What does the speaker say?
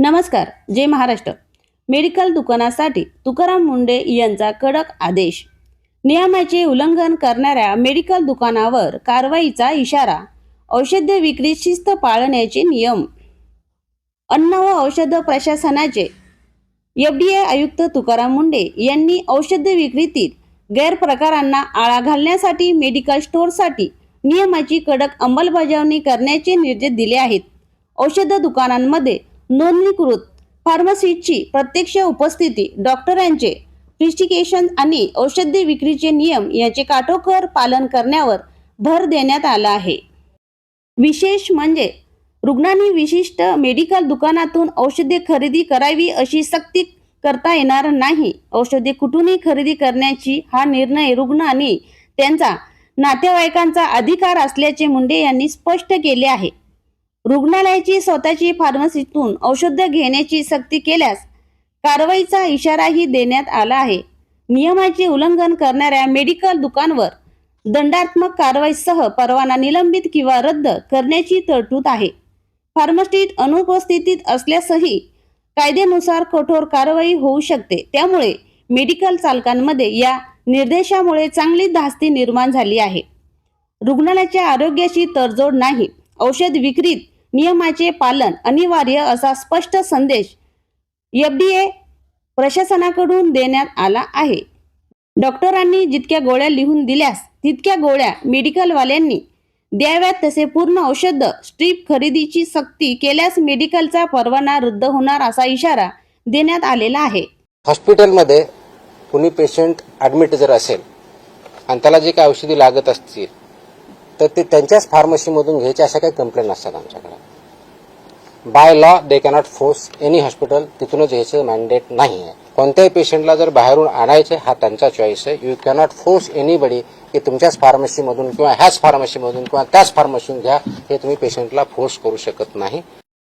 नमस्कार. जय महाराष्ट्र. मेडिकल दुकानासाठी तुकाराम मुंढे यांचा कडक आदेश. नियमाचे उल्लंघन करणाऱ्या मेडिकल दुकानावर कारवाईचा इशारा. औषध विक्री शिस्त पाळण्याचे नियम. अन्न व औषध प्रशासनाचे FDA आयुक्त तुकाराम मुंढे यांनी औषध विक्रीतील गैरप्रकारांना आळा घालण्यासाठी मेडिकल स्टोअरसाठी नियमाची कडक अंमलबजावणी करण्याचे निर्देश दिले आहेत. औषध दुकानांमध्ये नोंदणीकृत फार्मसिस्टची प्रत्यक्ष उपस्थिती, डॉक्टरांचे प्रिस्क्रिप्शन आणि औषध विक्रीचे नियम याचे काटेकोर पालन करण्यावर भर देण्यात आला आहे. विशेष म्हणजे रुग्णांनी विशिष्ट मेडिकल दुकानातून औषधे खरेदी करावी अशी सक्ती करता येणार नाही. औषधे कुठूनही खरेदी करण्याची हा निर्णय रुग्ण आणि त्यांचा नातेवाईकांचा अधिकार असल्याचे मुंढे यांनी स्पष्ट केले आहे. रुग्णालयाची स्वतःची फार्मसीतून औषधे घेण्याची सक्ती केल्यास कारवाईचा इशाराही देण्यात आला आहे. नियमाचे उल्लंघन करणाऱ्या मेडिकल दुकानावर दंडात्मक कारवाईसह परवाना निलंबित किंवा रद्द करण्याची तरतूद आहे. फार्मासिस्ट अनुपस्थितीत असल्यासही कायद्यानुसार कठोर कारवाई होऊ शकते. त्यामुळे मेडिकल चालकांमध्ये या निर्देशामुळे चांगली धास्ती निर्माण झाली आहे. रुग्णालयाच्या आरोग्याशी तडजोड नाही, औषध विक्रीत नियमाचे पालन अनिवार्य असा स्पष्ट संदेश FDA प्रशासनाकडून देण्यात आला आहे. डॉक्टरांनी जितक्या गोळ्या लिहून दिल्यास तितक्या गोळ्या मेडिकलवाल्यांनी द्याव्यात. तसे पूर्ण औषध स्ट्रीप खरेदीची सक्ती केल्यास मेडिकलचा परवाना रद्द होणार असा इशारा देण्यात आलेला आहे. हॉस्पिटलमध्ये कुणी पेशंट ॲडमिट जर असेल आणि त्याला जे काही औषधी लागत असतील तर ते त्यांच्याच फार्मसीमधून घ्यायचे अशा काही कंप्लेंट असतात आमच्याकडे. By law they cannot force any hospital, तिथूनच घ्यायचं मॅन्डेट नाही आहे. कोणत्याही पेशंटला जर बाहेरून आणायचे हा त्यांचा चॉईस आहे. यू कॅनॉट फोर्स एनीबडी की तुमच्याच फार्मसीमधून किंवा ह्याच फार्मसीमधून किंवा त्याच फार्मसीतून घ्या, हे तुम्ही पेशंटला फोर्स करू शकत नाही.